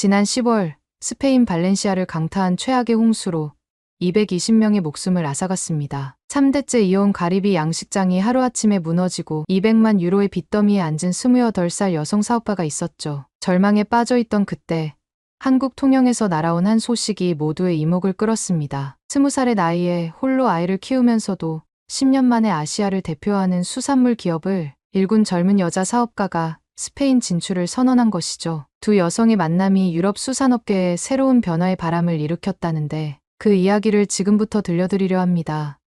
지난 10월 스페인 발렌시아를 강타한 최악의 홍수로 220명의 목숨을 앗아갔습니다. 3대째 이어온 가리비 양식장이 하루아침에 무너지고 200만 유로의 빚더미에 앉은 28살 여성 사업가가 있었죠. 절망에 빠져있던 그때 한국 통영에서 날아온 한 소식이 모두의 이목을 끌었습니다. 20살의 나이에 홀로 아이를 키우면서도 10년 만에 아시아를 대표하는 수산물 기업을 일군 젊은 여자 사업가가 스페인 진출을 선언한 것이죠. 두 여성의 만남이 유럽 수산업계에 새로운 변화의 바람을 일으켰다는데 그 이야기를 지금부터 들려드리려 합니다.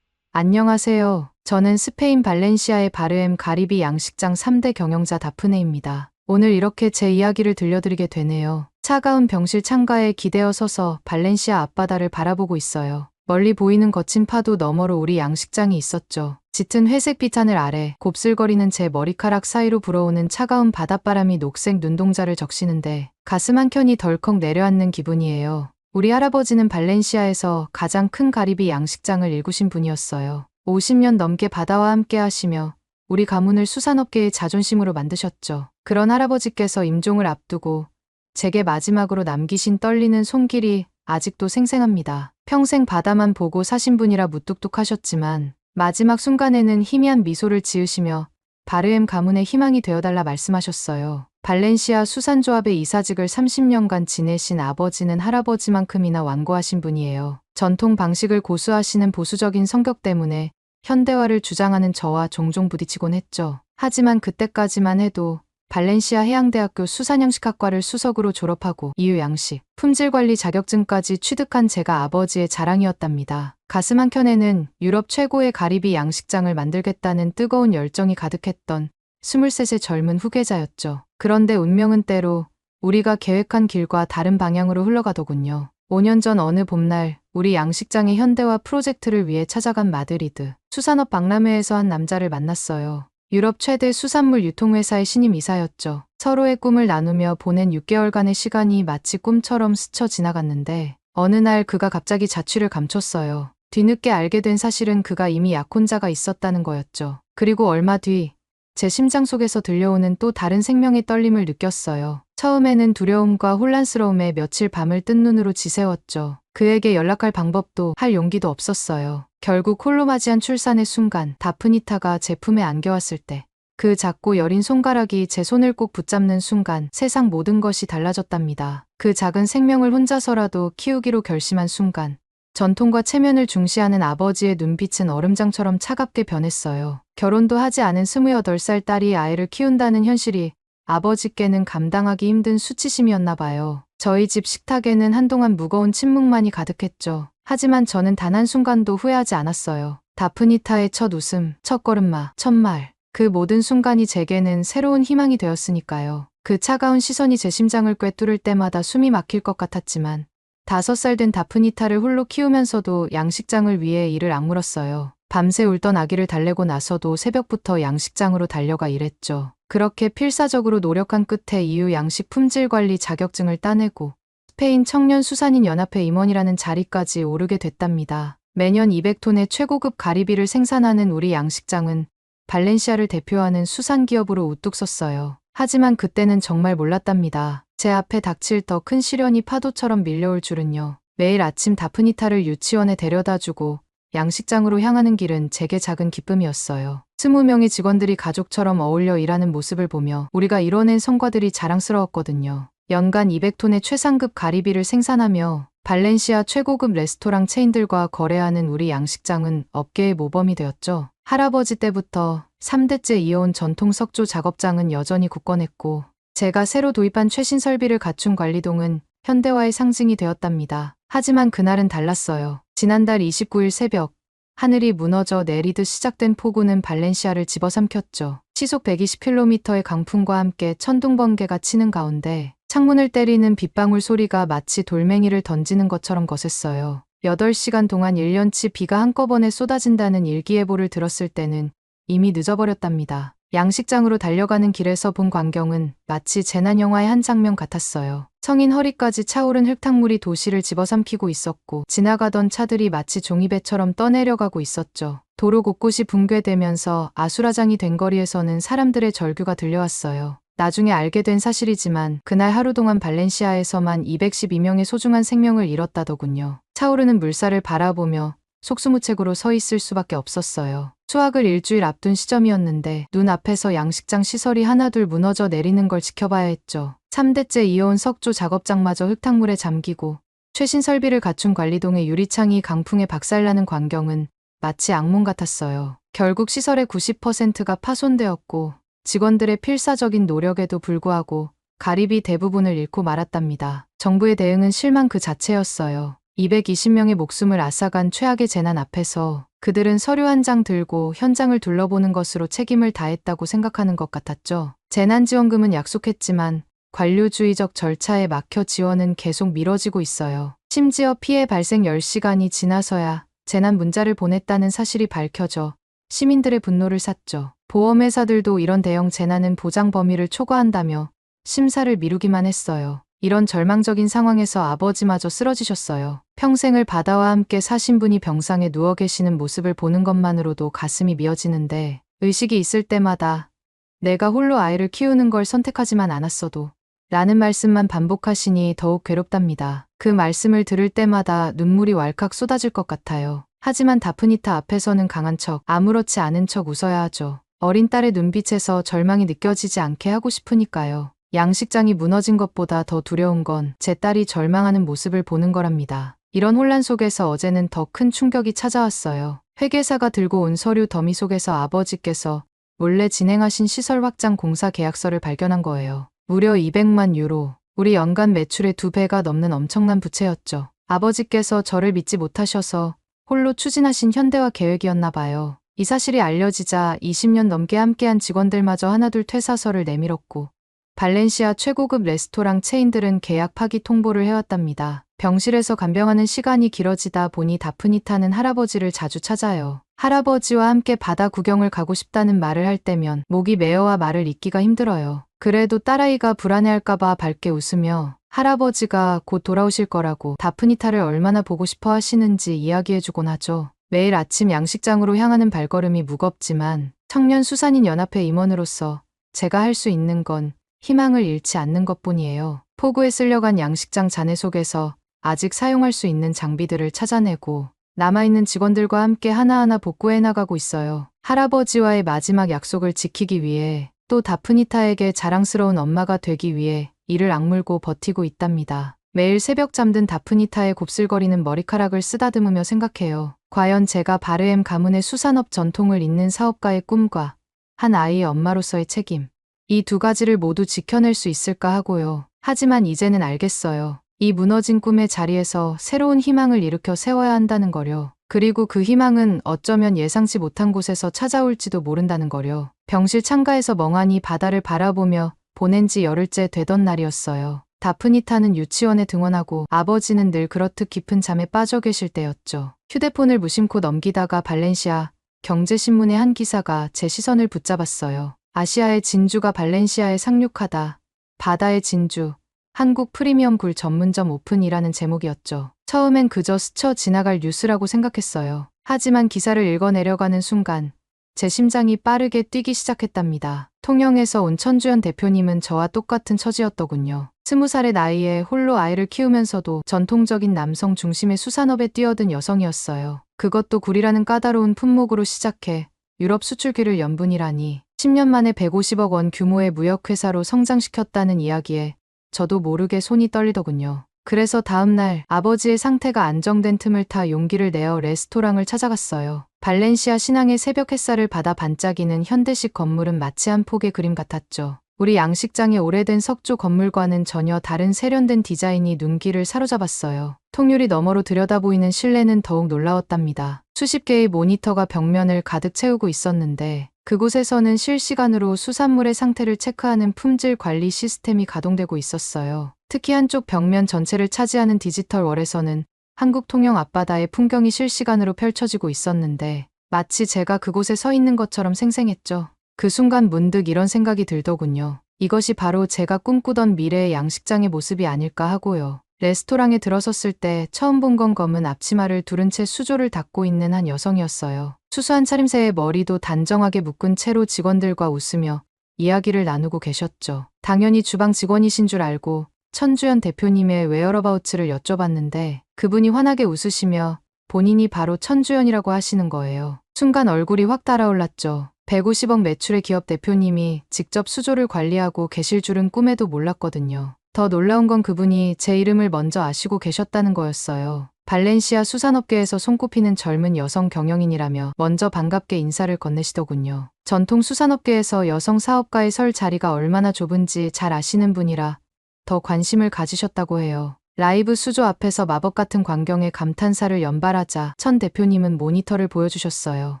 안녕하세요. 저는 스페인 발렌시아의 바르엠 가리비 양식장 3대 경영자 다프네입니다. 오늘 이렇게 제 이야기를 들려드리게 되네요. 차가운 병실 창가에 기대어 서서 발렌시아 앞바다를 바라보고 있어요. 멀리 보이는 거친 파도 너머로 우리 양식장이 있었죠. 짙은 회색빛 하늘 아래 곱슬거리는 제 머리카락 사이로 불어오는 차가운 바닷바람이 녹색 눈동자를 적시는데 가슴 한켠이 덜컥 내려앉는 기분이에요. 우리 할아버지는 발렌시아에서 가장 큰 가리비 양식장을 일구신 분이었어요. 50년 넘게 바다와 함께 하시며 우리 가문을 수산업계의 자존심으로 만드셨죠. 그런 할아버지께서 임종을 앞두고 제게 마지막으로 남기신 떨리는 손길이 아직도 생생합니다. 평생 바다만 보고 사신 분이라 무뚝뚝하셨지만 마지막 순간에는 희미한 미소를 지으시며 바르엠 가문의 희망이 되어달라 말씀하셨어요. 발렌시아 수산조합의 이사직을 30년간 지내신 아버지는 할아버지만큼이나 완고하신 분이에요. 전통 방식을 고수하시는 보수적인 성격 때문에 현대화를 주장하는 저와 종종 부딪히곤 했죠. 하지만 그때까지만 해도 발렌시아 해양대학교 수산양식학과를 수석으로 졸업하고 이후 양식, 품질관리 자격증까지 취득한 제가 아버지의 자랑이었답니다. 가슴 한켠에는 유럽 최고의 가리비 양식장을 만들겠다는 뜨거운 열정이 가득했던 23의 젊은 후계자였죠. 그런데 운명은 때로 우리가 계획한 길과 다른 방향으로 흘러가더군요. 5년 전 어느 봄날 우리 양식장의 현대화 프로젝트를 위해 찾아간 마드리드 수산업 박람회에서 한 남자를 만났어요. 유럽 최대 수산물 유통회사의 신임 이사였죠. 서로의 꿈을 나누며 보낸 6개월간의 시간이 마치 꿈처럼 스쳐 지나갔는데 어느 날 그가 갑자기 자취를 감췄어요. 뒤늦게 알게 된 사실은 그가 이미 약혼자가 있었다는 거였죠. 그리고 얼마 뒤 제 심장 속에서 들려오는 또 다른 생명의 떨림을 느꼈어요. 처음에는 두려움과 혼란스러움에 며칠 밤을 뜬 눈으로 지새웠죠. 그에게 연락할 방법도 할 용기도 없었어요. 결국 홀로 맞이한 출산의 순간 다프니타가 제 품에 안겨왔을 때 그 작고 여린 손가락이 제 손을 꼭 붙잡는 순간 세상 모든 것이 달라졌답니다. 그 작은 생명을 혼자서라도 키우기로 결심한 순간 전통과 체면을 중시하는 아버지의 눈빛은 얼음장처럼 차갑게 변했어요. 결혼도 하지 않은 28살 딸이 아이를 키운다는 현실이 아버지께는 감당하기 힘든 수치심이었나 봐요. 저희 집 식탁에는 한동안 무거운 침묵만이 가득했죠. 하지만 저는 단 한순간도 후회하지 않았어요. 다프니타의 첫 웃음, 첫 걸음마, 첫 말. 그 모든 순간이 제게는 새로운 희망이 되었으니까요. 그 차가운 시선이 제 심장을 꿰뚫을 때마다 숨이 막힐 것 같았지만 5살 된 다프니타를 홀로 키우면서도 양식장을 위해 이를 악물었어요. 밤새 울던 아기를 달래고 나서도 새벽부터 양식장으로 달려가 일했죠. 그렇게 필사적으로 노력한 끝에 이후 양식 품질 관리 자격증을 따내고 스페인 청년 수산인 연합회 임원이라는 자리까지 오르게 됐답니다. 매년 200톤의 최고급 가리비를 생산하는 우리 양식장은 발렌시아를 대표하는 수산 기업으로 우뚝 섰어요. 하지만 그때는 정말 몰랐답니다. 제 앞에 닥칠 더 큰 시련이 파도처럼 밀려올 줄은요. 매일 아침 다프니타를 유치원에 데려다주고 양식장으로 향하는 길은 제게 작은 기쁨이었어요. 20명의 직원들이 가족처럼 어울려 일하는 모습을 보며 우리가 이뤄낸 성과들이 자랑스러웠거든요. 연간 200톤의 최상급 가리비를 생산하며 발렌시아 최고급 레스토랑 체인들과 거래하는 우리 양식장은 업계의 모범이 되었죠. 할아버지 때부터 3대째 이어온 전통 석조 작업장은 여전히 굳건했고 제가 새로 도입한 최신 설비를 갖춘 관리동은 현대화의 상징이 되었답니다. 하지만 그날은 달랐어요. 지난달 29일 새벽 하늘이 무너져 내리듯 시작된 폭우는 발렌시아를 집어삼켰죠. 시속 120km의 강풍과 함께 천둥 번개가 치는 가운데 창문을 때리는 빗방울 소리가 마치 돌멩이를 던지는 것처럼 거셌어요. 8시간 동안 1년치 비가 한꺼번에 쏟아진다는 일기예보를 들었을 때는 이미 늦어버렸답니다. 양식장으로 달려가는 길에서 본 광경은 마치 재난영화의 한 장면 같았어요. 성인 허리까지 차오른 흙탕물이 도시를 집어삼키고 있었고 지나가던 차들이 마치 종이배처럼 떠내려가고 있었죠. 도로 곳곳이 붕괴되면서 아수라장이 된 거리에서는 사람들의 절규가 들려왔어요. 나중에 알게 된 사실이지만 그날 하루 동안 발렌시아에서만 212명의 소중한 생명을 잃었다더군요. 차오르는 물살을 바라보며 속수무책으로 서 있을 수밖에 없었어요. 수학을 일주일 앞둔 시점이었는데 눈앞에서 양식장 시설이 하나둘 무너져 내리는 걸 지켜봐야 했죠. 3대째 이어온 석조 작업장마저 흙탕물에 잠기고 최신 설비를 갖춘 관리동의 유리창이 강풍에 박살나는 광경은 마치 악몽 같았어요. 결국 시설의 90%가 파손되었고 직원들의 필사적인 노력에도 불구하고 가리비 대부분을 잃고 말았답니다. 정부의 대응은 실망 그 자체였어요. 220명의 목숨을 앗아간 최악의 재난 앞에서 그들은 서류 한 장 들고 현장을 둘러보는 것으로 책임을 다했다고 생각하는 것 같았죠. 재난지원금은 약속했지만 관료주의적 절차에 막혀 지원은 계속 미뤄지고 있어요. 심지어 피해 발생 10시간이 지나서야 재난 문자를 보냈다는 사실이 밝혀져 시민들의 분노를 샀죠. 보험회사들도 이런 대형 재난은 보장 범위를 초과한다며 심사를 미루기만 했어요. 이런 절망적인 상황에서 아버지마저 쓰러지셨어요. 평생을 바다와 함께 사신 분이 병상에 누워 계시는 모습을 보는 것만으로도 가슴이 미어지는데 의식이 있을 때마다 내가 홀로 아이를 키우는 걸 선택하지만 않았어도 라는 말씀만 반복하시니 더욱 괴롭답니다. 그 말씀을 들을 때마다 눈물이 왈칵 쏟아질 것 같아요. 하지만 다프니타 앞에서는 강한 척, 아무렇지 않은 척 웃어야 하죠. 어린 딸의 눈빛에서 절망이 느껴지지 않게 하고 싶으니까요. 양식장이 무너진 것보다 더 두려운 건 제 딸이 절망하는 모습을 보는 거랍니다. 이런 혼란 속에서 어제는 더 큰 충격이 찾아왔어요. 회계사가 들고 온 서류 더미 속에서 아버지께서 몰래 진행하신 시설 확장 공사 계약서를 발견한 거예요. 무려 200만 유로, 우리 연간 매출의 2배가 넘는 엄청난 부채였죠. 아버지께서 저를 믿지 못하셔서 홀로 추진하신 현대화 계획이었나 봐요. 이 사실이 알려지자 20년 넘게 함께한 직원들마저 하나둘 퇴사서를 내밀었고 발렌시아 최고급 레스토랑 체인들은 계약 파기 통보를 해왔답니다. 병실에서 간병하는 시간이 길어지다 보니 다프니타는 할아버지를 자주 찾아요. 할아버지와 함께 바다 구경을 가고 싶다는 말을 할 때면 목이 메어와 말을 잇기가 힘들어요. 그래도 딸아이가 불안해할까봐 밝게 웃으며 할아버지가 곧 돌아오실 거라고 다프니타를 얼마나 보고 싶어 하시는지 이야기해주곤 하죠. 매일 아침 양식장으로 향하는 발걸음이 무겁지만 청년 수산인 연합회 임원으로서 제가 할 수 있는 건 희망을 잃지 않는 것뿐이에요. 포구에 쓸려간 양식장 잔해 속에서 아직 사용할 수 있는 장비들을 찾아내고 남아있는 직원들과 함께 하나하나 복구해 나가고 있어요. 할아버지와의 마지막 약속을 지키기 위해 또 다프니타에게 자랑스러운 엄마가 되기 위해 이를 악물고 버티고 있답니다. 매일 새벽 잠든 다프니타의 곱슬거리는 머리카락을 쓰다듬으며 생각해요. 과연 제가 바르엠 가문의 수산업 전통을 잇는 사업가의 꿈과 한 아이의 엄마로서의 책임, 이 두 가지를 모두 지켜낼 수 있을까 하고요. 하지만 이제는 알겠어요. 이 무너진 꿈의 자리에서 새로운 희망을 일으켜 세워야 한다는 거려. 그리고 그 희망은 어쩌면 예상치 못한 곳에서 찾아올지도 모른다는 거려. 병실 창가에서 멍하니 바다를 바라보며 보낸 지 열흘째 되던 날이었어요. 다프니타는 유치원에 등원하고 아버지는 늘 그렇듯 깊은 잠에 빠져 계실 때였죠. 휴대폰을 무심코 넘기다가 발렌시아 경제신문의 한 기사가 제 시선을 붙잡았어요. 아시아의 진주가 발렌시아에 상륙하다. 바다의 진주. 한국 프리미엄 굴 전문점 오픈이라는 제목이었죠. 처음엔 그저 스쳐 지나갈 뉴스라고 생각했어요. 하지만 기사를 읽어내려가는 순간 제 심장이 빠르게 뛰기 시작했답니다. 통영에서 온 천주연 대표님은 저와 똑같은 처지였더군요. 20살의 나이에 홀로 아이를 키우면서도 전통적인 남성 중심의 수산업에 뛰어든 여성이었어요. 그것도 굴이라는 까다로운 품목으로 시작해 유럽 수출기를 연분이라니 10년 만에 150억 원 규모의 무역회사로 성장시켰다는 이야기에 저도 모르게 손이 떨리더군요. 그래서 다음날 아버지의 상태가 안정된 틈을 타 용기를 내어 레스토랑을 찾아갔어요. 발렌시아 신항의 새벽 햇살을 받아 반짝이는 현대식 건물은 마치 한 폭의 그림 같았죠. 우리 양식장의 오래된 석조 건물과는 전혀 다른 세련된 디자인이 눈길을 사로잡았어요. 통유리 너머로 들여다보이는 실내는 더욱 놀라웠답니다. 수십 개의 모니터가 벽면을 가득 채우고 있었는데 그곳에서는 실시간으로 수산물의 상태를 체크하는 품질 관리 시스템이 가동되고 있었어요. 특히 한쪽 벽면 전체를 차지하는 디지털 월에서는 한국 통영 앞바다의 풍경이 실시간으로 펼쳐지고 있었는데 마치 제가 그곳에 서 있는 것처럼 생생했죠. 그 순간 문득 이런 생각이 들더군요. 이것이 바로 제가 꿈꾸던 미래의 양식장의 모습이 아닐까 하고요. 레스토랑에 들어섰을 때 처음 본 건 검은 앞치마를 두른 채 수조를 닦고 있는 한 여성이었어요. 수수한 차림새의 머리도 단정하게 묶은 채로 직원들과 웃으며 이야기를 나누고 계셨죠. 당연히 주방 직원이신 줄 알고 천주연 대표님의 웨어러바우츠를 여쭤봤는데 그분이 환하게 웃으시며 본인이 바로 천주연이라고 하시는 거예요. 순간 얼굴이 확 달아올랐죠. 150억 매출의 기업 대표님이 직접 수조를 관리하고 계실 줄은 꿈에도 몰랐거든요. 더 놀라운 건 그분이 제 이름을 먼저 아시고 계셨다는 거였어요. 발렌시아 수산업계에서 손꼽히는 젊은 여성 경영인이라며 먼저 반갑게 인사를 건네시더군요. 전통 수산업계에서 여성 사업가의 설 자리가 얼마나 좁은지 잘 아시는 분이라 더 관심을 가지셨다고 해요. 라이브 수조 앞에서 마법 같은 광경에 감탄사를 연발하자 천 대표님은 모니터를 보여주셨어요.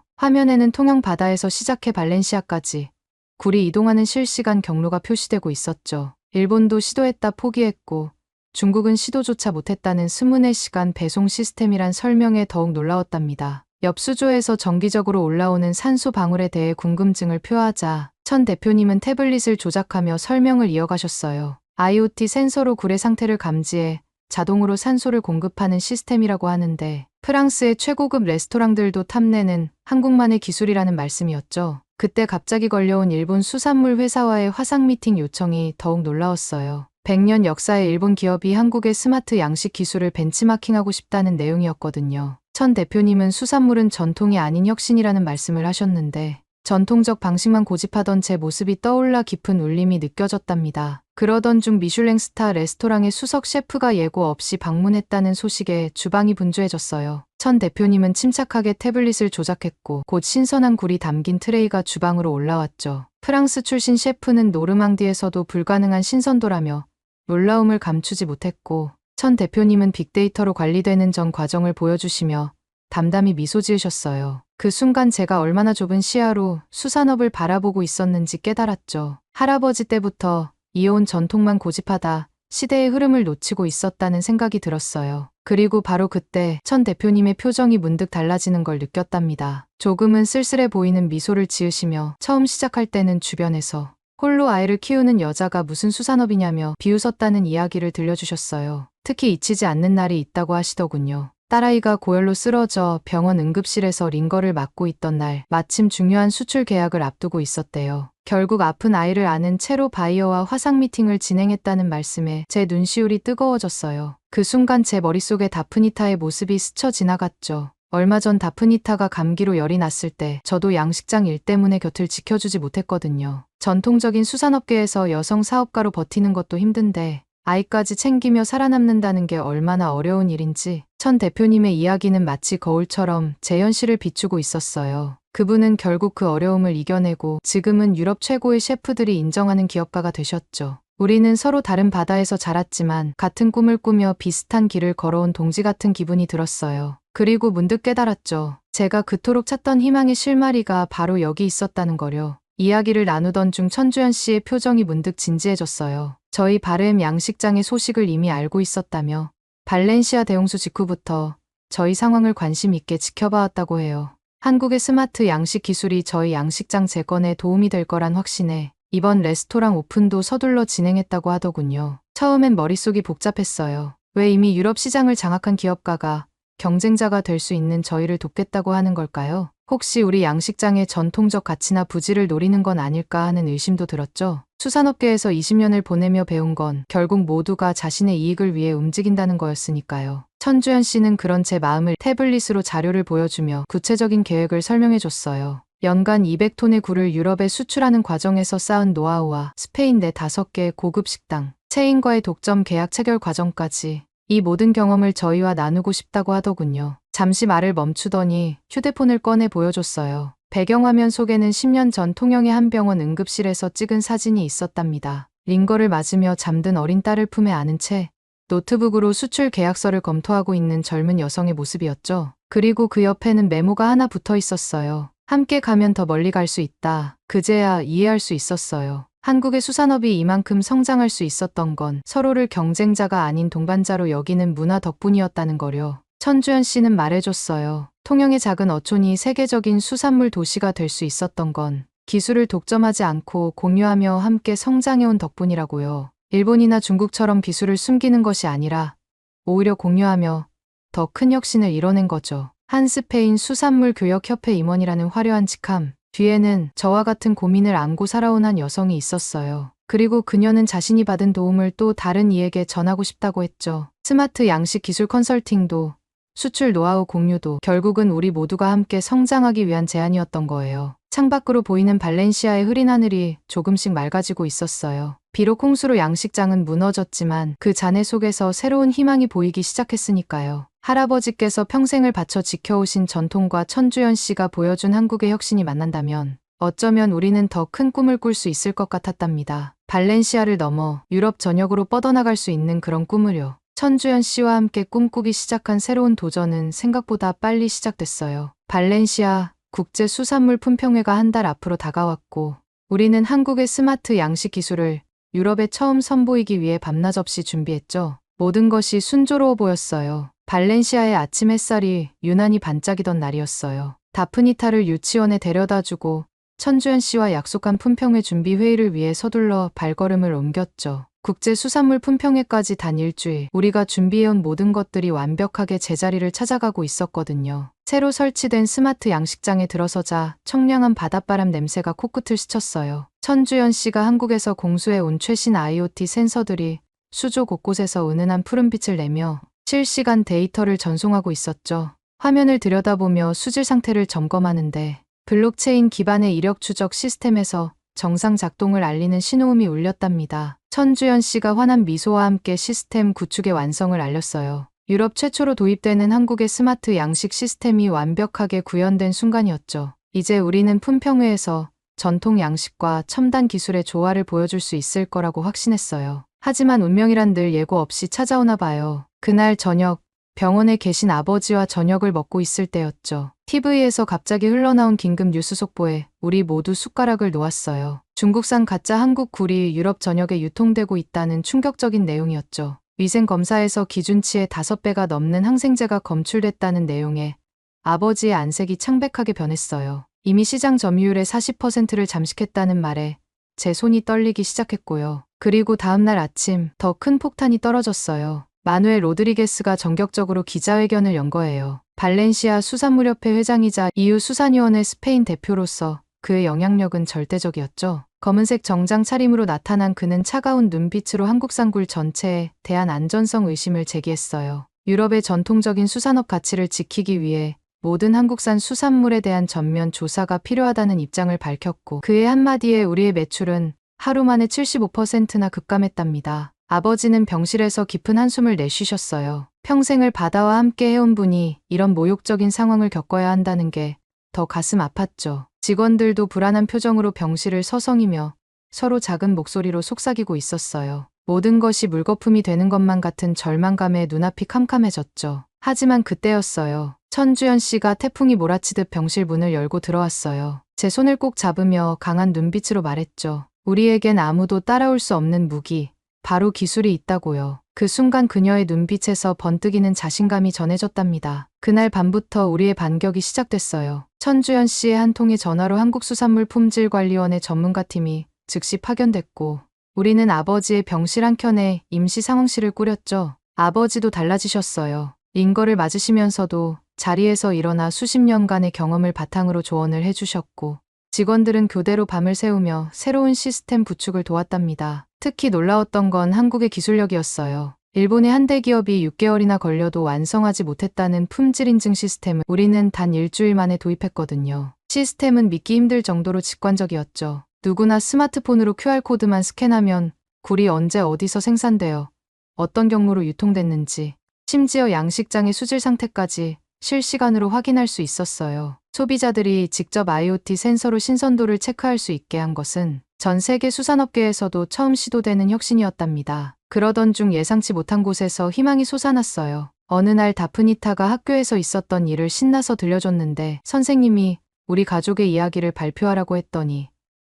화면에는 통영 바다에서 시작해 발렌시아까지 굴이 이동하는 실시간 경로가 표시되고 있었죠. 일본도 시도했다 포기했고 중국은 시도조차 못했다는 24시간 배송 시스템이란 설명에 더욱 놀라웠답니다. 옆 수조에서 정기적으로 올라오는 산소 방울에 대해 궁금증을 표하자 천 대표님은 태블릿을 조작하며 설명을 이어가셨어요. IoT 센서로 굴의 상태를 감지해 자동으로 산소를 공급하는 시스템이라고 하는데 프랑스의 최고급 레스토랑들도 탐내는 한국만의 기술이라는 말씀이었죠. 그때 갑자기 걸려온 일본 수산물 회사와의 화상 미팅 요청이 더욱 놀라웠어요. 100년 역사의 일본 기업이 한국의 스마트 양식 기술을 벤치마킹하고 싶다는 내용이었거든요. 천 대표님은 수산물은 전통이 아닌 혁신이라는 말씀을 하셨는데 전통적 방식만 고집하던 제 모습이 떠올라 깊은 울림이 느껴졌답니다. 그러던 중 미슐랭 스타 레스토랑의 수석 셰프가 예고 없이 방문했다는 소식에 주방이 분주해졌어요. 천 대표님은 침착하게 태블릿을 조작했고 곧 신선한 굴이 담긴 트레이가 주방으로 올라왔죠. 프랑스 출신 셰프는 노르망디에서도 불가능한 신선도라며 놀라움을 감추지 못했고 천 대표님은 빅데이터로 관리되는 전 과정을 보여주시며 담담히 미소 지으셨어요. 그 순간 제가 얼마나 좁은 시야로 수산업을 바라보고 있었는지 깨달았죠. 할아버지 때부터 이어온 전통만 고집하다 시대의 흐름을 놓치고 있었다는 생각이 들었어요. 그리고 바로 그때 천 대표님의 표정이 문득 달라지는 걸 느꼈답니다. 조금은 쓸쓸해 보이는 미소를 지으시며 처음 시작할 때는 주변에서 홀로 아이를 키우는 여자가 무슨 수산업이냐며 비웃었다는 이야기를 들려주셨어요. 특히 잊히지 않는 날이 있다고 하시더군요. 딸아이가 고열로 쓰러져 병원 응급실에서 링거를 맡고 있던 날 마침 중요한 수출 계약을 앞두고 있었대요. 결국 아픈 아이를 아는 채로 바이어와 화상 미팅을 진행했다는 말씀에 제 눈시울이 뜨거워졌어요. 그 순간 제 머릿속에 다프니타의 모습이 스쳐 지나갔죠. 얼마 전 다프니타가 감기로 열이 났을 때 저도 양식장 일 때문에 곁을 지켜주지 못했거든요. 전통적인 수산업계에서 여성 사업가로 버티는 것도 힘든데 아이까지 챙기며 살아남는다는 게 얼마나 어려운 일인지 천 대표님의 이야기는 마치 거울처럼 제 현실을 비추고 있었어요. 그분은 결국 그 어려움을 이겨내고 지금은 유럽 최고의 셰프들이 인정하는 기업가가 되셨죠. 우리는 서로 다른 바다에서 자랐지만 같은 꿈을 꾸며 비슷한 길을 걸어온 동지 같은 기분이 들었어요. 그리고 문득 깨달았죠. 제가 그토록 찾던 희망의 실마리가 바로 여기 있었다는 거요. 이야기를 나누던 중 천주연 씨의 표정이 문득 진지해졌어요. 저희 바르엠 양식장의 소식을 이미 알고 있었다며 발렌시아 대홍수 직후부터 저희 상황을 관심 있게 지켜봐왔다고 해요. 한국의 스마트 양식 기술이 저희 양식장 재건에 도움이 될 거란 확신에 이번 레스토랑 오픈도 서둘러 진행했다고 하더군요. 처음엔 머릿속이 복잡했어요. 왜 이미 유럽 시장을 장악한 기업가가 경쟁자가 될 수 있는 저희를 돕겠다고 하는 걸까요? 혹시 우리 양식장의 전통적 가치나 부지를 노리는 건 아닐까 하는 의심도 들었죠. 수산업계에서 20년을 보내며 배운 건 결국 모두가 자신의 이익을 위해 움직인다는 거였으니까요. 천주연 씨는 그런 제 마음을 태블릿으로 자료를 보여주며 구체적인 계획을 설명해줬어요. 연간 200톤의 굴을 유럽에 수출하는 과정에서 쌓은 노하우와 스페인 내 5개의 고급 식당, 체인과의 독점 계약 체결 과정까지 이 모든 경험을 저희와 나누고 싶다고 하더군요. 잠시 말을 멈추더니 휴대폰을 꺼내 보여줬어요. 배경화면 속에는 10년 전 통영의 한 병원 응급실에서 찍은 사진이 있었답니다. 링거를 맞으며 잠든 어린 딸을 품에 안은 채 노트북으로 수출 계약서를 검토하고 있는 젊은 여성의 모습이었죠. 그리고 그 옆에는 메모가 하나 붙어 있었어요. 함께 가면 더 멀리 갈 수 있다. 그제야 이해할 수 있었어요. 한국의 수산업이 이만큼 성장할 수 있었던 건 서로를 경쟁자가 아닌 동반자로 여기는 문화 덕분이었다는 거려. 천주연 씨는 말해줬어요. 통영의 작은 어촌이 세계적인 수산물 도시가 될 수 있었던 건 기술을 독점하지 않고 공유하며 함께 성장해온 덕분이라고요. 일본이나 중국처럼 기술을 숨기는 것이 아니라 오히려 공유하며 더 큰 혁신을 이뤄낸 거죠. 한 스페인 수산물 교역협회 임원이라는 화려한 직함. 뒤에는 저와 같은 고민을 안고 살아온 한 여성이 있었어요. 그리고 그녀는 자신이 받은 도움을 또 다른 이에게 전하고 싶다고 했죠. 스마트 양식 기술 컨설팅도, 수출 노하우 공유도 결국은 우리 모두가 함께 성장하기 위한 제안이었던 거예요. 창밖으로 보이는 발렌시아의 흐린 하늘이 조금씩 맑아지고 있었어요. 비록 홍수로 양식장은 무너졌지만 그 잔해 속에서 새로운 희망이 보이기 시작했으니까요. 할아버지께서 평생을 바쳐 지켜오신 전통과 천주연 씨가 보여준 한국의 혁신이 만난다면 어쩌면 우리는 더 큰 꿈을 꿀 수 있을 것 같았답니다. 발렌시아를 넘어 유럽 전역으로 뻗어나갈 수 있는 그런 꿈을요. 천주연 씨와 함께 꿈꾸기 시작한 새로운 도전은 생각보다 빨리 시작됐어요. 발렌시아 국제수산물 품평회가 한 달 앞으로 다가왔고 우리는 한국의 스마트 양식 기술을 유럽에 처음 선보이기 위해 밤낮 없이 준비했죠. 모든 것이 순조로워 보였어요. 발렌시아의 아침 햇살이 유난히 반짝이던 날이었어요. 다프니타를 유치원에 데려다주고 천주연 씨와 약속한 품평회 준비 회의를 위해 서둘러 발걸음을 옮겼죠. 국제수산물 품평회까지 단 일주일, 우리가 준비해온 모든 것들이 완벽하게 제자리를 찾아가고 있었거든요. 새로 설치된 스마트 양식장에 들어서자 청량한 바닷바람 냄새가 코끝을 스쳤어요. 천주연 씨가 한국에서 공수해온 최신 IoT 센서들이 수조 곳곳에서 은은한 푸른빛을 내며 실시간 데이터를 전송하고 있었죠. 화면을 들여다보며 수질 상태를 점검하는데 블록체인 기반의 이력 추적 시스템에서 정상 작동을 알리는 신호음이 울렸답니다. 천주연 씨가 환한 미소와 함께 시스템 구축의 완성을 알렸어요. 유럽 최초로 도입되는 한국의 스마트 양식 시스템이 완벽하게 구현된 순간이었죠. 이제 우리는 품평회에서 전통 양식과 첨단 기술의 조화를 보여줄 수 있을 거라고 확신했어요. 하지만 운명이란 늘 예고 없이 찾아오나 봐요. 그날 저녁, 병원에 계신 아버지와 저녁을 먹고 있을 때였죠. TV에서 갑자기 흘러나온 긴급 뉴스 속보에 우리 모두 숟가락을 놓았어요. 중국산 가짜 한국 굴이 유럽 전역에 유통되고 있다는 충격적인 내용이었죠. 위생검사에서 기준치의 5배가 넘는 항생제가 검출됐다는 내용에 아버지의 안색이 창백하게 변했어요. 이미 시장 점유율의 40%를 잠식했다는 말에 제 손이 떨리기 시작했고요. 그리고 다음날 아침 더 큰 폭탄이 떨어졌어요. 마누엘 로드리게스가 전격적으로 기자회견을 연 거예요. 발렌시아 수산물협회 회장이자 EU 수산위원회 스페인 대표로서 그의 영향력은 절대적이었죠. 검은색 정장 차림으로 나타난 그는 차가운 눈빛으로 한국산 굴 전체에 대한 안전성 의심을 제기했어요. 유럽의 전통적인 수산업 가치를 지키기 위해 모든 한국산 수산물에 대한 전면 조사가 필요하다는 입장을 밝혔고 그의 한마디에 우리의 매출은 하루 만에 75%나 급감했답니다. 아버지는 병실에서 깊은 한숨을 내쉬셨어요. 평생을 바다와 함께 해온 분이 이런 모욕적인 상황을 겪어야 한다는 게 더 가슴 아팠죠. 직원들도 불안한 표정으로 병실을 서성이며 서로 작은 목소리로 속삭이고 있었어요. 모든 것이 물거품이 되는 것만 같은 절망감에 눈앞이 캄캄해졌죠. 하지만 그때였어요. 천주연 씨가 태풍이 몰아치듯 병실 문을 열고 들어왔어요. 제 손을 꼭 잡으며 강한 눈빛으로 말했죠. 우리에겐 아무도 따라올 수 없는 무기, 바로 기술이 있다고요. 그 순간 그녀의 눈빛에서 번뜩이는 자신감이 전해졌답니다. 그날 밤부터 우리의 반격이 시작됐어요. 천주연 씨의 한 통의 전화로 한국수산물품질관리원의 전문가팀이 즉시 파견됐고 우리는 아버지의 병실 한켠에 임시 상황실을 꾸렸죠. 아버지도 달라지셨어요. 링거를 맞으시면서도 자리에서 일어나 수십 년간의 경험을 바탕으로 조언을 해주셨고 직원들은 교대로 밤을 새우며 새로운 시스템 구축을 도왔답니다. 특히 놀라웠던 건 한국의 기술력이었어요. 일본의 한 대기업이 6개월이나 걸려도 완성하지 못했다는 품질 인증 시스템을 우리는 단 일주일 만에 도입했거든요. 시스템은 믿기 힘들 정도로 직관적이었죠. 누구나 스마트폰으로 QR코드만 스캔하면 굴이 언제 어디서 생산되어 어떤 경로로 유통됐는지 심지어 양식장의 수질 상태까지 실시간으로 확인할 수 있었어요. 소비자들이 직접 IoT 센서로 신선도를 체크할 수 있게 한 것은 전 세계 수산업계에서도 처음 시도되는 혁신이었답니다. 그러던 중 예상치 못한 곳에서 희망이 솟아났어요. 어느 날 다프니타가 학교에서 있었던 일을 신나서 들려줬는데 선생님이 우리 가족의 이야기를 발표하라고 했더니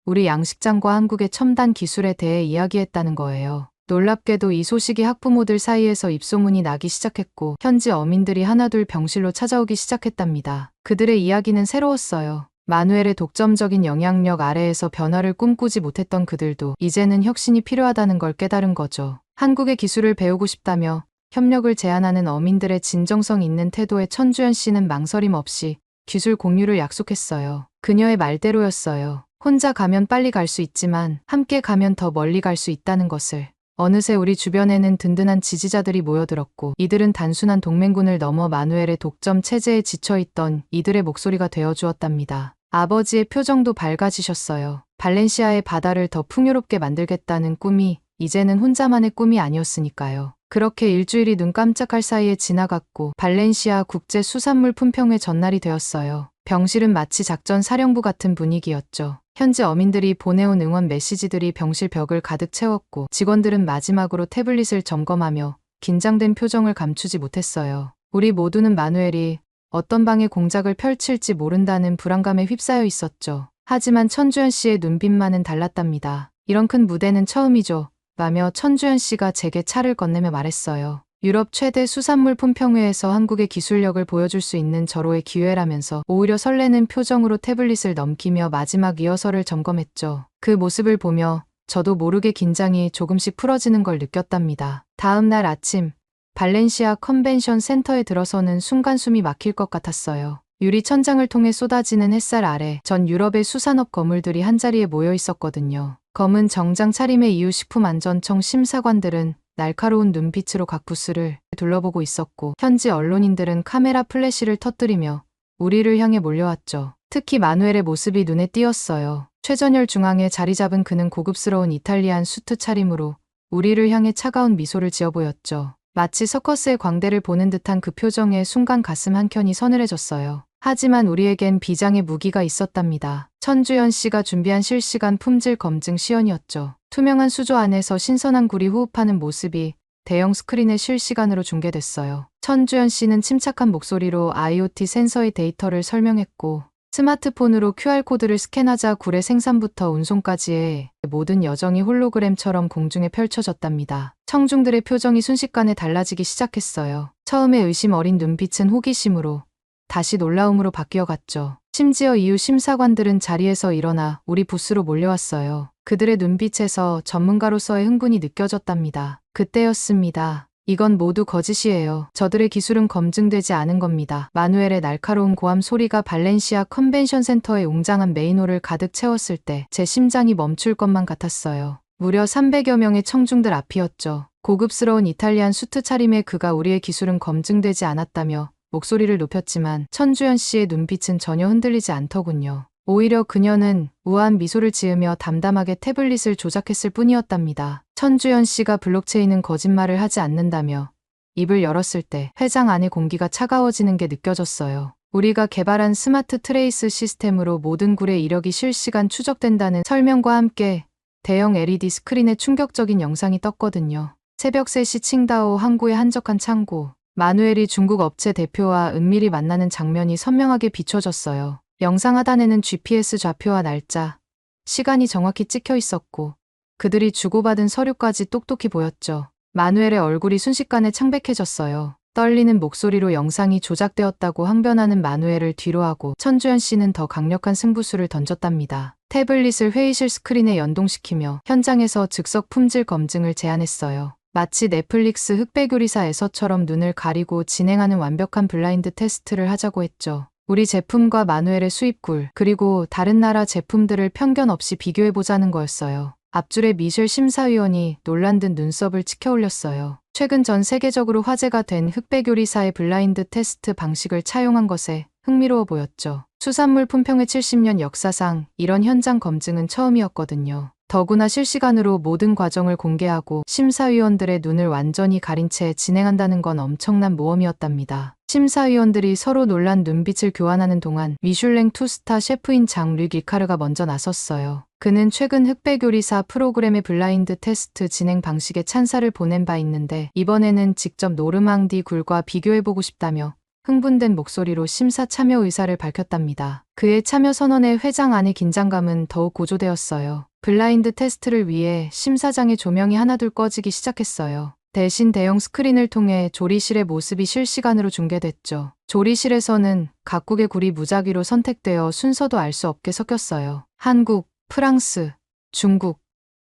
우리 양식장과 한국의 첨단 기술에 대해 이야기했다는 거예요. 놀랍게도 이 소식이 학부모들 사이에서 입소문이 나기 시작했고 현지 어민들이 하나둘 병실로 찾아오기 시작했답니다. 그들의 이야기는 새로웠어요. 마누엘의 독점적인 영향력 아래에서 변화를 꿈꾸지 못했던 그들도 이제는 혁신이 필요하다는 걸 깨달은 거죠. 한국의 기술을 배우고 싶다며 협력을 제안하는 어민들의 진정성 있는 태도에 천주연 씨는 망설임 없이 기술 공유를 약속했어요. 그녀의 말대로였어요. 혼자 가면 빨리 갈 수 있지만 함께 가면 더 멀리 갈 수 있다는 것을. 어느새 우리 주변에는 든든한 지지자들이 모여들었고 이들은 단순한 동맹군을 넘어 마누엘의 독점 체제에 지쳐있던 이들의 목소리가 되어주었답니다. 아버지의 표정도 밝아지셨어요. 발렌시아의 바다를 더 풍요롭게 만들겠다는 꿈이 이제는 혼자만의 꿈이 아니었으니까요. 그렇게 일주일이 눈 깜짝할 사이에 지나갔고 발렌시아 국제 수산물 품평회 전날이 되었어요. 병실은 마치 작전 사령부 같은 분위기였죠. 현지 어민들이 보내온 응원 메시지들이 병실 벽을 가득 채웠고 직원들은 마지막으로 태블릿을 점검하며 긴장된 표정을 감추지 못했어요. 우리 모두는 마누엘이 어떤 방에 공작을 펼칠지 모른다는 불안감에 휩싸여 있었죠. 하지만 천주연 씨의 눈빛만은 달랐답니다. 이런 큰 무대는 처음이죠. 라며 천주연 씨가 제게 차를 건네며 말했어요. 유럽 최대 수산물 품평회에서 한국의 기술력을 보여줄 수 있는 절호의 기회라면서 오히려 설레는 표정으로 태블릿을 넘기며 마지막 리허설을 점검했죠. 그 모습을 보며 저도 모르게 긴장이 조금씩 풀어지는 걸 느꼈답니다. 다음 날 아침 발렌시아 컨벤션 센터에 들어서는 순간 숨이 막힐 것 같았어요. 유리 천장을 통해 쏟아지는 햇살 아래 전 유럽의 수산업 거물들이 한자리에 모여 있었거든요. 검은 정장 차림의 EU 식품안전청 심사관들은 날카로운 눈빛으로 각 부스를 둘러보고 있었고 현지 언론인들은 카메라 플래시를 터뜨리며 우리를 향해 몰려왔죠. 특히 마누엘의 모습이 눈에 띄었어요. 최전열 중앙에 자리 잡은 그는 고급스러운 이탈리안 수트 차림으로 우리를 향해 차가운 미소를 지어 보였죠. 마치 서커스의 광대를 보는 듯한 그 표정에 순간 가슴 한켠이 서늘해졌어요. 하지만 우리에겐 비장의 무기가 있었답니다. 천주연 씨가 준비한 실시간 품질 검증 시연이었죠. 투명한 수조 안에서 신선한 굴이 호흡하는 모습이 대형 스크린에 실시간으로 중계됐어요. 천주연 씨는 침착한 목소리로 IoT 센서의 데이터를 설명했고 스마트폰으로 QR코드를 스캔하자 굴의 생산부터 운송까지의 모든 여정이 홀로그램처럼 공중에 펼쳐졌답니다. 청중들의 표정이 순식간에 달라지기 시작했어요. 처음에 의심 어린 눈빛은 호기심으로 다시 놀라움으로 바뀌어갔죠. 심지어 EU 심사관들은 자리에서 일어나 우리 부스로 몰려왔어요. 그들의 눈빛에서 전문가로서의 흥분이 느껴졌답니다. 그때였습니다. 이건 모두 거짓이에요. 저들의 기술은 검증되지 않은 겁니다. 마누엘의 날카로운 고함 소리가 발렌시아 컨벤션 센터의 웅장한 메인홀을 가득 채웠을 때 제 심장이 멈출 것만 같았어요. 무려 300여 명의 청중들 앞이었죠. 고급스러운 이탈리안 수트 차림의 그가 우리의 기술은 검증되지 않았다며 목소리를 높였지만 천주연 씨의 눈빛은 전혀 흔들리지 않더군요. 오히려 그녀는 우아한 미소를 지으며 담담하게 태블릿을 조작했을 뿐이었답니다. 천주연 씨가 블록체인은 거짓말을 하지 않는다며 입을 열었을 때 회장 안의 공기가 차가워지는 게 느껴졌어요. 우리가 개발한 스마트 트레이스 시스템으로 모든 굴의 이력이 실시간 추적된다는 설명과 함께 대형 LED 스크린에 충격적인 영상이 떴거든요. 새벽 3시 칭다오 항구의 한적한 창고. 마누엘이 중국 업체 대표와 은밀히 만나는 장면이 선명하게 비춰졌어요. 영상 하단에는 GPS 좌표와 날짜, 시간이 정확히 찍혀 있었고 그들이 주고받은 서류까지 똑똑히 보였죠. 마누엘의 얼굴이 순식간에 창백해졌어요. 떨리는 목소리로 영상이 조작되었다고 항변하는 마누엘을 뒤로하고 천주연 씨는 더 강력한 승부수를 던졌답니다. 태블릿을 회의실 스크린에 연동시키며 현장에서 즉석 품질 검증을 제안했어요. 마치 넷플릭스 흑백요리사에서처럼 눈을 가리고 진행하는 완벽한 블라인드 테스트를 하자고 했죠. 우리 제품과 마누엘의 수입굴, 그리고 다른 나라 제품들을 편견 없이 비교해보자는 거였어요. 앞줄의 미셸 심사위원이 놀란 듯 눈썹을 치켜올렸어요. 최근 전 세계적으로 화제가 된 흑백요리사의 블라인드 테스트 방식을 차용한 것에 흥미로워 보였죠. 수산물 품평회 70년 역사상 이런 현장 검증은 처음이었거든요. 더구나 실시간으로 모든 과정을 공개하고 심사위원들의 눈을 완전히 가린 채 진행한다는 건 엄청난 모험이었답니다. 심사위원들이 서로 놀란 눈빛을 교환하는 동안 미슐랭 투스타 셰프인 장 류 길카르가 먼저 나섰어요. 그는 최근 흑백요리사 프로그램의 블라인드 테스트 진행 방식에 찬사를 보낸 바 있는데 이번에는 직접 노르망디 굴과 비교해보고 싶다며 흥분된 목소리로 심사 참여 의사를 밝혔답니다. 그의 참여 선언에 회장 안의 긴장감은 더욱 고조되었어요. 블라인드 테스트를 위해 심사장의 조명이 하나둘 꺼지기 시작했어요. 대신 대형 스크린을 통해 조리실의 모습이 실시간으로 중계됐죠. 조리실에서는 각국의 굴이 무작위로 선택되어 순서도 알 수 없게 섞였어요. 한국, 프랑스, 중국,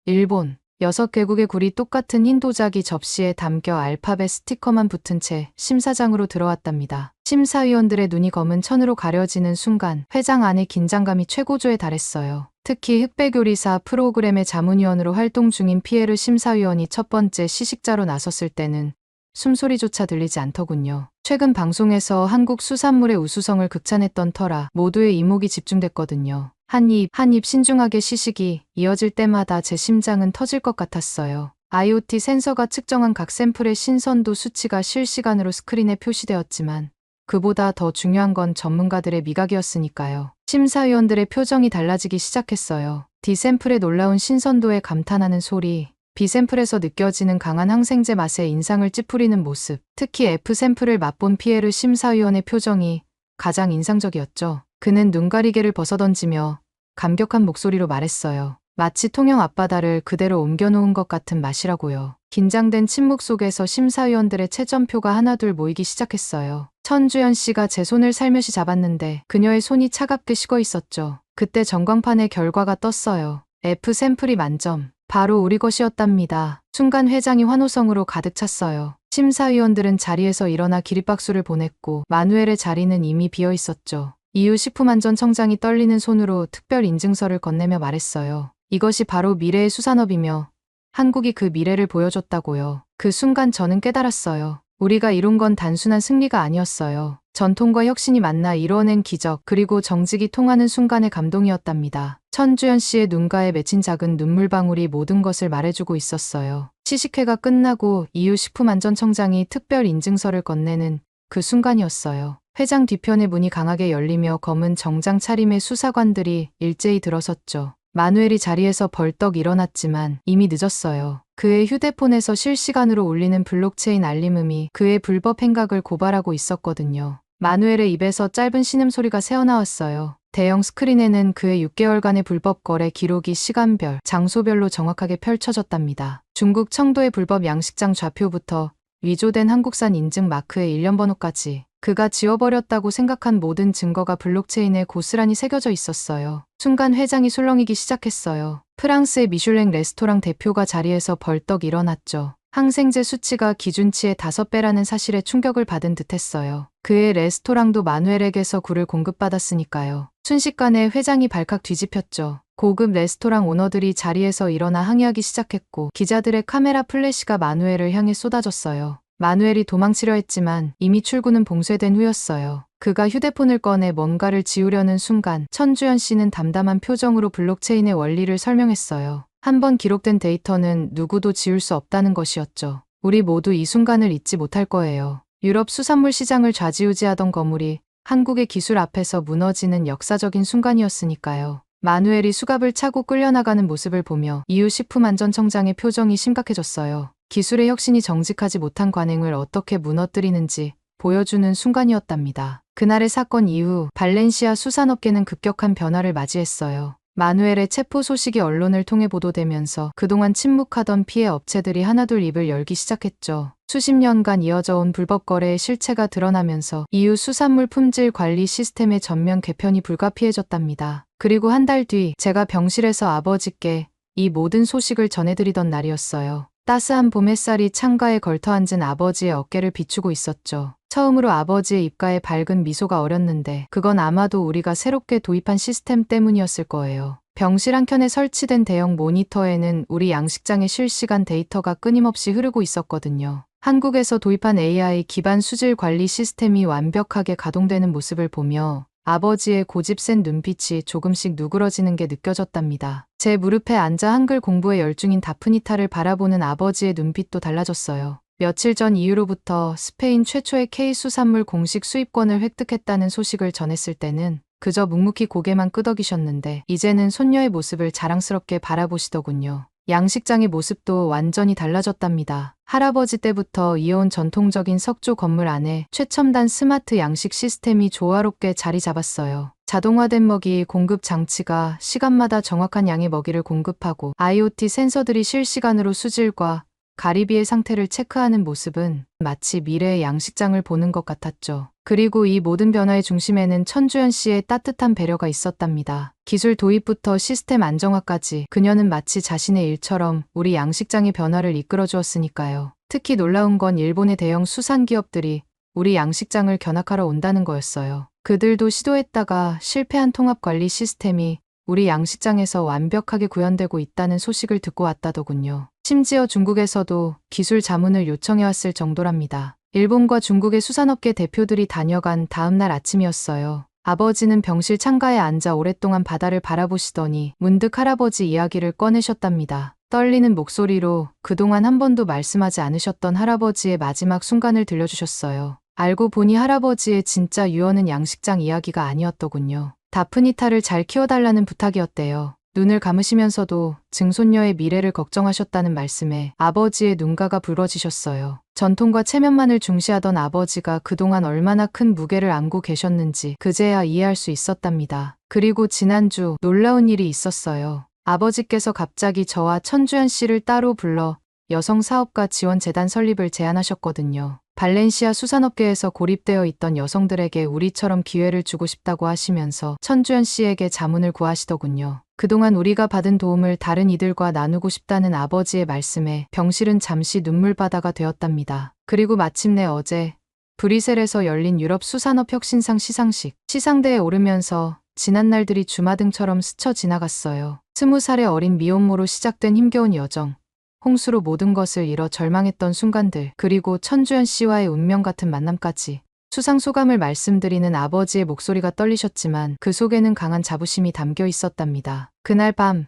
일본 6개국의 굴이 똑같은 흰 도자기 접시에 담겨 알파벳 스티커만 붙은 채 심사장으로 들어왔답니다. 심사위원들의 눈이 검은 천으로 가려지는 순간 회장 안의 긴장감이 최고조에 달했어요. 특히 흑백요리사 프로그램의 자문위원으로 활동 중인 피에르 심사위원이 첫 번째 시식자로 나섰을 때는 숨소리조차 들리지 않더군요. 최근 방송에서 한국 수산물의 우수성을 극찬했던 터라 모두의 이목이 집중됐거든요. 한 입 신중하게 시식이 이어질 때마다 제 심장은 터질 것 같았어요. IoT 센서가 측정한 각 샘플의 신선도 수치가 실시간으로 스크린에 표시되었지만 그보다 더 중요한 건 전문가들의 미각이었으니까요. 심사위원들의 표정이 달라지기 시작했어요. D샘플의 놀라운 신선도에 감탄하는 소리, B샘플에서 느껴지는 강한 항생제 맛에 인상을 찌푸리는 모습, 특히 F샘플을 맛본 피에르 심사위원의 표정이 가장 인상적이었죠. 그는 눈가리개를 벗어던지며 감격한 목소리로 말했어요. 마치 통영 앞바다를 그대로 옮겨놓은 것 같은 맛이라고요. 긴장된 침묵 속에서 심사위원들의 채점표가 하나둘 모이기 시작했어요. 천주연 씨가 제 손을 살며시 잡았는데 그녀의 손이 차갑게 식어 있었죠. 그때 전광판에 결과가 떴어요. F샘플이 만점. 바로 우리 것이었답니다. 순간 회장이 환호성으로 가득 찼어요. 심사위원들은 자리에서 일어나 기립박수를 보냈고 마누엘의 자리는 이미 비어 있었죠. 이후 식품안전청장이 떨리는 손으로 특별 인증서를 건네며 말했어요. 이것이 바로 미래의 수산업이며 한국이 그 미래를 보여줬다고요. 그 순간 저는 깨달았어요. 우리가 이룬 건 단순한 승리가 아니었어요. 전통과 혁신이 만나 이뤄낸 기적, 그리고 정직이 통하는 순간의 감동이었답니다. 천주연 씨의 눈가에 맺힌 작은 눈물방울이 모든 것을 말해주고 있었어요. 시식회가 끝나고 이후 식품안전청장이 특별 인증서를 건네는 그 순간이었어요. 회장 뒤편의 문이 강하게 열리며 검은 정장 차림의 수사관들이 일제히 들어섰죠. 마누엘이 자리에서 벌떡 일어났지만 이미 늦었어요. 그의 휴대폰에서 실시간으로 울리는 블록체인 알림음이 그의 불법 행각을 고발하고 있었거든요. 마누엘의 입에서 짧은 신음소리가 새어나왔어요. 대형 스크린에는 그의 6개월간의 불법 거래 기록이 시간별, 장소별로 정확하게 펼쳐졌답니다. 중국 청도의 불법 양식장 좌표부터 위조된 한국산 인증 마크의 일련 번호까지 그가 지워버렸다고 생각한 모든 증거가 블록체인에 고스란히 새겨져 있었어요. 순간 회장이 술렁이기 시작했어요. 프랑스의 미슐랭 레스토랑 대표가 자리에서 벌떡 일어났죠. 항생제 수치가 기준치의 5배라는 사실에 충격을 받은 듯했어요. 그의 레스토랑도 마누엘에게서 굴을 공급받았으니까요. 순식간에 회장이 발칵 뒤집혔죠. 고급 레스토랑 오너들이 자리에서 일어나 항의하기 시작했고 기자들의 카메라 플래시가 마누엘을 향해 쏟아졌어요. 마누엘이 도망치려 했지만 이미 출구는 봉쇄된 후였어요. 그가 휴대폰을 꺼내 뭔가를 지우려는 순간 천주연 씨는 담담한 표정으로 블록체인의 원리를 설명했어요. 한번 기록된 데이터는 누구도 지울 수 없다는 것이었죠. 우리 모두 이 순간을 잊지 못할 거예요. 유럽 수산물 시장을 좌지우지하던 거물이 한국의 기술 앞에서 무너지는 역사적인 순간이었으니까요. 마누엘이 수갑을 차고 끌려나가는 모습을 보며 이후 식품안전청장의 표정이 심각해졌어요. 기술의 혁신이 정직하지 못한 관행을 어떻게 무너뜨리는지 보여주는 순간이었답니다. 그날의 사건 이후 발렌시아 수산업계는 급격한 변화를 맞이했어요. 마누엘의 체포 소식이 언론을 통해 보도되면서 그동안 침묵하던 피해 업체들이 하나둘 입을 열기 시작했죠. 수십 년간 이어져 온 불법 거래의 실체가 드러나면서 이후 수산물 품질 관리 시스템의 전면 개편이 불가피해졌답니다. 그리고 한 달 뒤 제가 병실에서 아버지께 이 모든 소식을 전해드리던 날이었어요. 따스한 봄 햇살이 창가에 걸터앉은 아버지의 어깨를 비추고 있었죠. 처음으로 아버지의 입가에 밝은 미소가 어렸는데 그건 아마도 우리가 새롭게 도입한 시스템 때문이었을 거예요. 병실 한켠에 설치된 대형 모니터에는 우리 양식장의 실시간 데이터가 끊임없이 흐르고 있었거든요. 한국에서 도입한 AI 기반 수질 관리 시스템이 완벽하게 가동되는 모습을 보며 아버지의 고집센 눈빛이 조금씩 누그러지는 게 느껴졌답니다. 제 무릎에 앉아 한글 공부에 열중인 다프니타를 바라보는 아버지의 눈빛도 달라졌어요. 며칠 전 이후로부터 스페인 최초의 K수산물 공식 수입권을 획득했다는 소식을 전했을 때는 그저 묵묵히 고개만 끄덕이셨는데 이제는 손녀의 모습을 자랑스럽게 바라보시더군요. 양식장의 모습도 완전히 달라졌답니다. 할아버지 때부터 이어온 전통적인 석조 건물 안에 최첨단 스마트 양식 시스템이 조화롭게 자리 잡았어요. 자동화된 먹이 공급 장치가 시간마다 정확한 양의 먹이를 공급하고 IoT 센서들이 실시간으로 수질과 가리비의 상태를 체크하는 모습은 마치 미래의 양식장을 보는 것 같았죠. 그리고 이 모든 변화의 중심에는 천주연 씨의 따뜻한 배려가 있었답니다. 기술 도입부터 시스템 안정화까지 그녀는 마치 자신의 일처럼 우리 양식장의 변화를 이끌어 주었으니까요. 특히 놀라운 건 일본의 대형 수산 기업들이 우리 양식장을 견학하러 온다는 거였어요. 그들도 시도했다가 실패한 통합관리 시스템이 우리 양식장에서 완벽하게 구현되고 있다는 소식을 듣고 왔다더군요. 심지어 중국에서도 기술 자문을 요청해왔을 정도랍니다. 일본과 중국의 수산업계 대표들이 다녀간 다음 날 아침이었어요. 아버지는 병실 창가에 앉아 오랫동안 바다를 바라보시더니 문득 할아버지 이야기를 꺼내셨답니다. 떨리는 목소리로 그동안 한 번도 말씀하지 않으셨던 할아버지의 마지막 순간을 들려주셨어요. 알고 보니 할아버지의 진짜 유언은 양식장 이야기가 아니었더군요. 다프니타를 잘 키워달라는 부탁이었대요. 눈을 감으시면서도 증손녀의 미래를 걱정하셨다는 말씀에 아버지의 눈가가 붉어지셨어요. 전통과 체면만을 중시하던 아버지가 그동안 얼마나 큰 무게를 안고 계셨는지 그제야 이해할 수 있었답니다. 그리고 지난주 놀라운 일이 있었어요. 아버지께서 갑자기 저와 천주연 씨를 따로 불러 여성사업가 지원재단 설립을 제안하셨거든요. 발렌시아 수산업계에서 고립되어 있던 여성들에게 우리처럼 기회를 주고 싶다고 하시면서 천주연 씨에게 자문을 구하시더군요. 그동안 우리가 받은 도움을 다른 이들과 나누고 싶다는 아버지의 말씀에 병실은 잠시 눈물바다가 되었답니다. 그리고 마침내 어제 브뤼셀에서 열린 유럽 수산업 혁신상 시상식, 시상대에 오르면서 지난 날들이 주마등처럼 스쳐 지나갔어요. 20살의 어린 미혼모로 시작된 힘겨운 여정, 홍수로 모든 것을 잃어 절망했던 순간들, 그리고 천주연 씨와의 운명 같은 만남까지. 수상 소감을 말씀드리는 아버지의 목소리가 떨리셨지만 그 속에는 강한 자부심이 담겨 있었답니다. 그날 밤,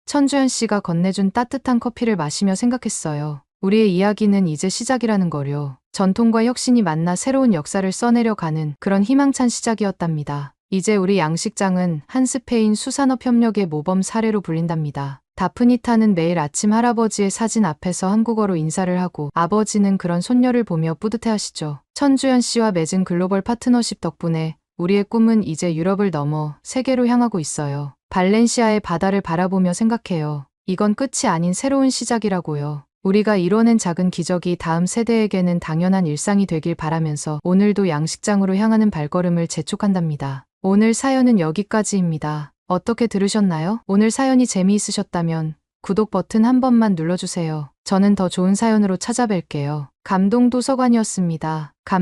천주연 씨가 건네준 따뜻한 커피를 마시며 생각했어요. 우리의 이야기는 이제 시작이라는 거요. 전통과 혁신이 만나 새로운 역사를 써내려 가는 그런 희망찬 시작이었답니다. 이제 우리 양식장은 한 스페인 수산업 협력의 모범 사례로 불린답니다. 다프니타는 매일 아침 할아버지의 사진 앞에서 한국어로 인사를 하고 아버지는 그런 손녀를 보며 뿌듯해하시죠. 천주연 씨와 맺은 글로벌 파트너십 덕분에 우리의 꿈은 이제 유럽을 넘어 세계로 향하고 있어요. 발렌시아의 바다를 바라보며 생각해요. 이건 끝이 아닌 새로운 시작이라고요. 우리가 이뤄낸 작은 기적이 다음 세대에게는 당연한 일상이 되길 바라면서 오늘도 양식장으로 향하는 발걸음을 재촉한답니다. 오늘 사연은 여기까지입니다. 어떻게 들으셨나요? 오늘 사연이 재미있으셨다면 구독 버튼 한 번만 눌러주세요. 저는 더 좋은 사연으로 찾아뵐게요. 감동도서관이었습니다. 감사합니다.